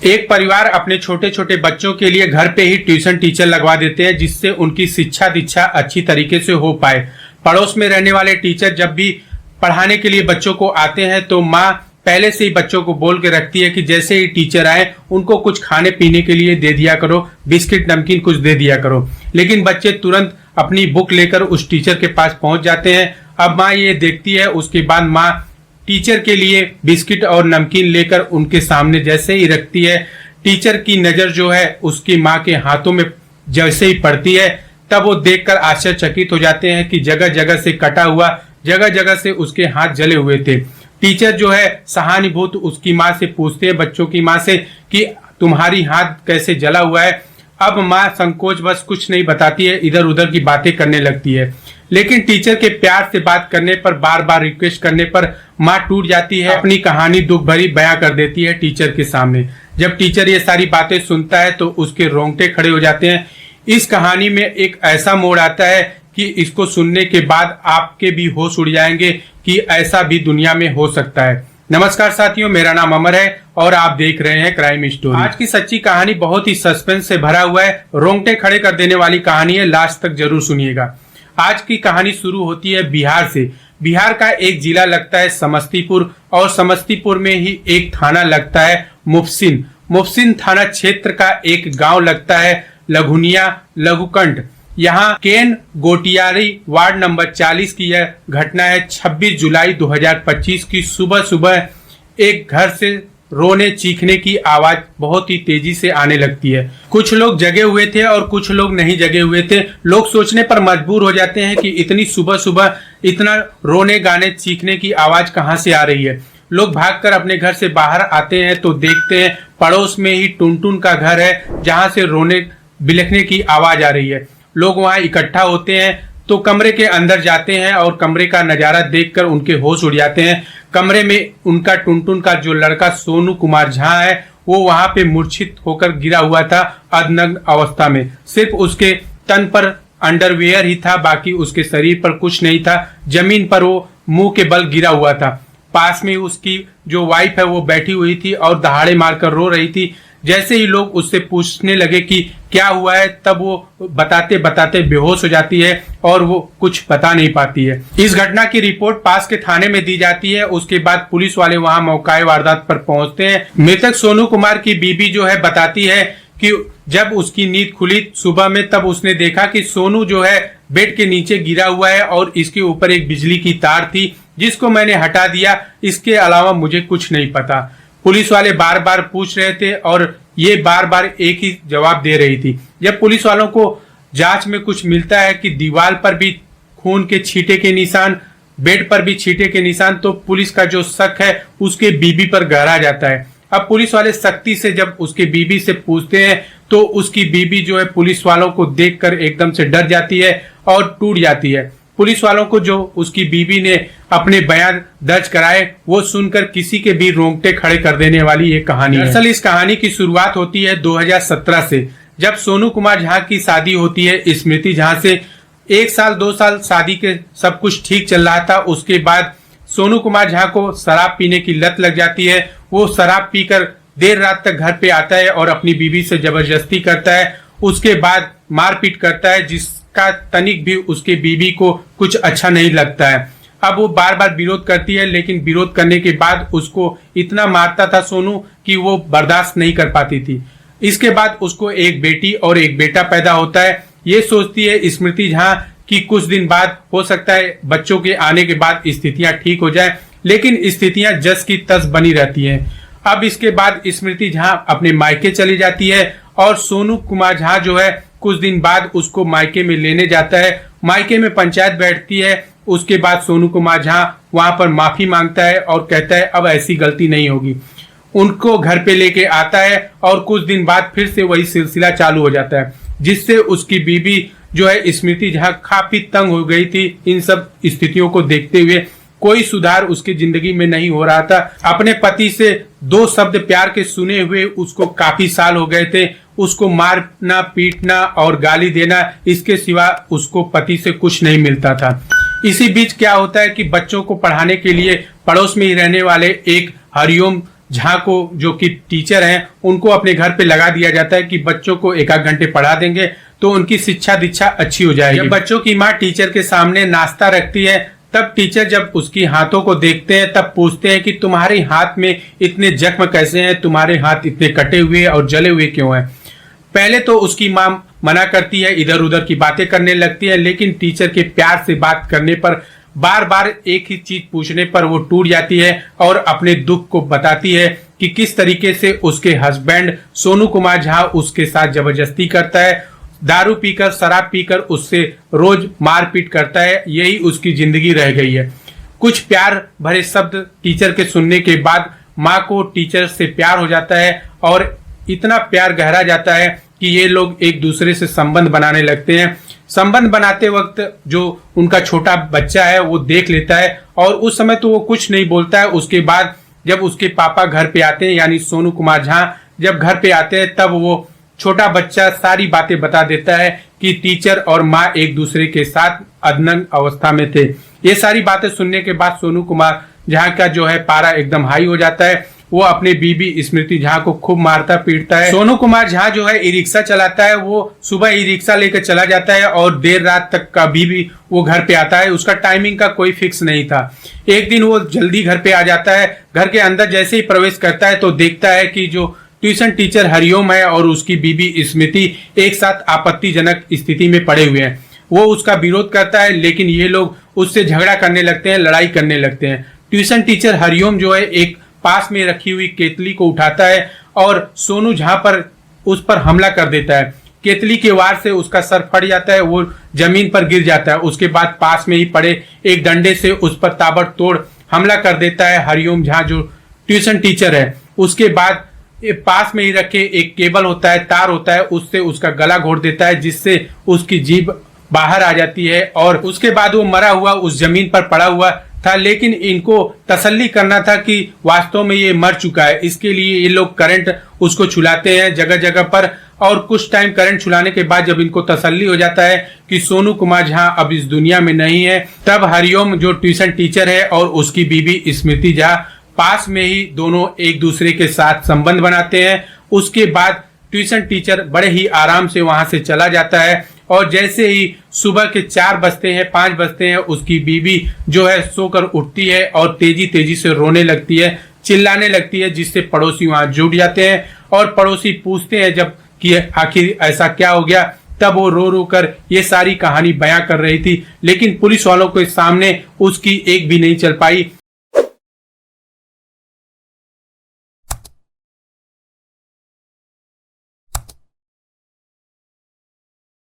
एक परिवार अपने छोटे छोटे बच्चों के लिए घर पे ही ट्यूशन टीचर लगवा देते हैं, जिससे उनकी शिक्षा दीक्षा अच्छी तरीके से हो पाए। पड़ोस में रहने वाले टीचर जब भी पढ़ाने के लिए बच्चों को आते हैं तो माँ पहले से ही बच्चों को बोल के रखती है कि जैसे ही टीचर आए उनको कुछ खाने पीने के लिए दे दिया करो, बिस्किट नमकीन कुछ दे दिया करो। लेकिन बच्चे तुरंत अपनी बुक लेकर उस टीचर के पास पहुंच जाते हैं। अब माँ ये देखती है, उसके बाद माँ टीचर के लिए बिस्किट और नमकीन लेकर उनके सामने जैसे ही रखती है, टीचर की नजर जो है उसकी माँ के हाथों में जैसे ही पड़ती है, तब वो देखकर आश्चर्यचकित हो जाते हैं कि जगह जगह से कटा हुआ, जगह जगह से उसके हाथ जले हुए थे। टीचर जो है सहानुभूत उसकी माँ से पूछते हैं, बच्चों की माँ से, कि तुम्हारी हाथ कैसे जला हुआ है। अब माँ संकोच बस कुछ नहीं बताती है, इधर उधर की बातें करने लगती है। लेकिन टीचर के प्यार से बात करने पर, बार बार रिक्वेस्ट करने पर माँ टूट जाती है, अपनी कहानी दुख भरी बयां कर देती है टीचर के सामने। जब टीचर ये सारी बातें सुनता है तो उसके रोंगटे खड़े हो जाते हैं। इस कहानी में एक ऐसा मोड़ आता है कि इसको सुनने के बाद आपके भी होश उड़ जाएंगे कि ऐसा भी दुनिया में हो सकता है। नमस्कार साथियों, मेरा नाम अमर है और आप देख रहे हैं क्राइम स्टोरी। आज की सच्ची कहानी बहुत ही सस्पेंस से भरा हुआ है, रोंगटे खड़े कर देने वाली कहानी है, लास्ट तक जरूर सुनिएगा। आज की कहानी शुरू होती है बिहार से। बिहार का एक जिला लगता है समस्तीपुर, और समस्तीपुर में ही एक थाना लगता है मुफस्सिल। मुफस्सिल थाना क्षेत्र का एक गांव लगता है लघुनिया लघुकंठ। यहाँ केन गोटियारी वार्ड नंबर 40 की यह घटना है। 26 जुलाई 2025 की सुबह सुबह एक घर से रोने चीखने की आवाज बहुत ही तेजी से आने लगती है। कुछ लोग जगे हुए थे और कुछ लोग नहीं जगे हुए थे। लोग सोचने पर मजबूर हो जाते हैं कि इतनी सुबह सुबह इतना रोने गाने चीखने की आवाज कहां से आ रही है। लोग भागकर अपने घर से बाहर आते हैं तो देखते हैं पड़ोस में ही टुनटुन का घर है, जहां से रोने बिलखने की आवाज आ रही है। लोग वहां इकट्ठा होते हैं तो कमरे के अंदर जाते हैं और कमरे का नजारा देखकर उनके होश उड़ जाते हैं। कमरे में उनका टुनटुन का जो लड़का सोनू कुमार झा है वो वहां पे मूर्छित होकर गिरा हुआ था, अर्धनग्न अवस्था में। सिर्फ उसके तन पर अंडरवियर ही था, बाकी उसके शरीर पर कुछ नहीं था। जमीन पर वो मुंह के बल गिरा हुआ था। पास में उसकी जो वाइफ है वो बैठी हुई थी और दहाड़े मारकर रो रही थी। जैसे ही लोग उससे पूछने लगे कि क्या हुआ है, तब वो बताते बताते बेहोश हो जाती है और वो कुछ बता नहीं पाती है। इस घटना की रिपोर्ट पास के थाने में दी जाती है। उसके बाद पुलिस वाले वहां मौके वारदात पर पहुंचते हैं। मृतक सोनू कुमार की बीबी जो है बताती है कि जब उसकी नींद खुली सुबह में, तब उसने देखा कि सोनू जो है बेड के नीचे गिरा हुआ है और इसके ऊपर एक बिजली की तार थी, जिसको मैंने हटा दिया। इसके अलावा मुझे कुछ नहीं पता। पुलिस वाले बार बार पूछ रहे थे और ये बार बार एक ही जवाब दे रही थी। जब पुलिस वालों को जांच में कुछ मिलता है कि दीवार पर भी खून के छींटे के निशान, बेड पर भी छींटे के निशान, तो पुलिस का जो शक है उसके बीबी पर गहरा जाता है। अब पुलिस वाले सख्ती से जब उसके बीबी से पूछते हैं तो उसकी बीबी जो है पुलिस वालों को देखकर एकदम से डर जाती है और टूट जाती है। पुलिस वालों को जो उसकी बीबी ने अपने बयान दर्ज कराए वो सुनकर किसी के भी रोंगटे खड़े कर देने वाली ये कहानी है। दरअसल इस कहानी की शुरुआत होती है 2017 से, जब सोनू कुमार झा की शादी होती है स्मृति झा से। 1 साल 2 साल शादी के सब कुछ ठीक चल रहा था। उसके बाद सोनू कुमार झा को शराब पीने की लत लग जाती है। वो शराब पीकर देर रात तक घर पे आता है और अपनी बीबी से जबरदस्ती करता है। उसके बाद मारपीट करता है, जिसका तनिक भी उसके बीबी को कुछ अच्छा नहीं लगता है। अब वो बार बार विरोध करती है, लेकिन विरोध करने के बाद उसको इतना मारता था सोनू कि वो बर्दाश्त नहीं कर पाती थी। इसके बाद उसको एक बेटी और एक बेटा पैदा होता है। ये सोचती है स्मृति झा कि कुछ दिन बाद हो सकता है बच्चों के आने के बाद स्थितियां ठीक हो जाए, लेकिन स्थितियां जस की तस बनी रहती हैं। अब इसके बाद स्मृति झा अपने मायके चली जाती है और सोनू कुमार झा जो है कुछ दिन बाद उसको मायके में लेने जाता है। मायके में पंचायत बैठती है। उसके बाद सोनू कुमार झा वहां पर माफी मांगता है और कहता है अब ऐसी गलती नहीं होगी। उनको घर पे लेके आता है और कुछ दिन बाद फिर से वही सिलसिला चालू हो जाता है, जिससे उसकी बीबी जो है स्मृति झा काफी तंग हो गई थी। इन सब स्थितियों को देखते हुए कोई सुधार उसकी जिंदगी में नहीं हो रहा था। अपने पति से 2 शब्द प्यार के सुने हुए उसको काफी साल हो गए थे। उसको मारना पीटना और गाली देना, इसके सिवा उसको पति से कुछ नहीं मिलता था। इसी बीच क्या होता है कि बच्चों को पढ़ाने के लिए पड़ोस में ही रहने वाले एक हरिओम झा को, जो कि टीचर हैं, उनको अपने घर पे लगा दिया जाता है कि बच्चों को एक घंटे पढ़ा देंगे तो उनकी शिक्षा दीक्षा अच्छी हो जाएगी। जब बच्चों की माँ टीचर के सामने नाश्ता रखती है तब टीचर जब उसकी हाथों को देखते हैं तब पूछते हैं कि तुम्हारे हाथ में इतने जख्म कैसे हैं, तुम्हारे हाथ इतने कटे हुए और जले हुए क्यों हैं। पहले तो उसकी माँ मना करती है, इधर उधर की बातें करने लगती है, लेकिन टीचर के प्यार से बात करने पर, बार बार एक ही चीज पूछने पर वो टूट जाती है और अपने दुख को बताती है कि किस तरीके से उसके हस्बैंड सोनू कुमार झा उसके साथ जबरदस्ती करता है, दारू पीकर, शराब पीकर उससे रोज मारपीट करता है, यही उसकी जिंदगी रह गई है। कुछ प्यार भरे शब्द टीचर के सुनने के बाद माँ को टीचर से प्यार हो जाता है और इतना प्यार गहरा जाता है कि ये लोग एक दूसरे से संबंध बनाने लगते हैं। संबंध बनाते वक्त जो उनका छोटा बच्चा है वो देख लेता है और उस समय तो वो कुछ नहीं बोलता है। उसके बाद जब उसके पापा घर पे आते हैं, यानी सोनू कुमार झा जब घर पे आते हैं, तब वो छोटा बच्चा सारी बातें बता देता है कि टीचर और माँ एक दूसरे के साथ अधनंग अवस्था में थे। ये सारी बातें सुनने के बाद सोनू कुमार झा का जो है पारा एकदम हाई हो जाता है। वो अपने बीबी स्मृति झा को खूब मारता पीटता है। सोनू कुमार झा जो है ई रिक्शा चलाता है, वो सुबह ई रिक्शा लेकर चला जाता है और देर रात तक कभी भी वो घर पे आता है। उसका टाइमिंग का कोई फिक्स नहीं था। एक दिन वो जल्दी घर पे आ जाता है। घर के अंदर जैसे ही प्रवेश करता है तो देखता है कि जो ट्यूशन टीचर हरिओम है और उसकी बीबी स्मृति एक साथ आपत्तिजनक स्थिति में पड़े हुए हैं। वो उसका विरोध करता है, लेकिन ये लोग उससे झगड़ा करने लगते हैं, लड़ाई करने लगते हैं। ट्यूशन टीचर हरिओम जो है एक पास में रखी हुई केतली को उठाता है और सोनू झा पर उस पर हमला कर देता है। केतली के वार से उसका सर फट जाता है, वो जमीन पर गिर जाता है। उसके बाद पास में ही पड़े एक डंडे से उस पर ताबड़तोड़ हमला कर देता है हरिओम झा, जो ट्यूशन टीचर है। उसके बाद पास में ही रखे एक केबल होता है, तार होता है, उससे उसका गला घोट देता है, जिससे उसकी जीभ बाहर आ जाती है और उसके बाद वो मरा हुआ उस जमीन पर पड़ा हुआ था। लेकिन इनको तसल्ली करना था कि वास्तव में ये मर चुका है, इसके लिए ये लोग करंट उसको छुलाते हैं जगह जगह पर। और कुछ टाइम करंट छुलाने के बाद जब इनको तसल्ली हो जाता है कि सोनू कुमार झा अब इस दुनिया में नहीं है, तब हरिओम जो ट्यूशन टीचर है और उसकी बीबी स्मृति झा पास में ही दोनों एक दूसरे के साथ संबंध बनाते हैं। उसके बाद ट्यूशन टीचर बड़े ही आराम से वहां से चला जाता है और जैसे ही सुबह के 4 बजते हैं, 5 बजते हैं, उसकी बीबी जो है सोकर उठती है और तेजी तेजी से रोने लगती है, चिल्लाने लगती है, जिससे पड़ोसी वहां जुट जाते हैं और पड़ोसी पूछते हैं जब कि आखिर ऐसा क्या हो गया। तब वो रो रो कर ये सारी कहानी बयां कर रही थी, लेकिन पुलिस वालों के सामने उसकी एक भी नहीं चल पाई।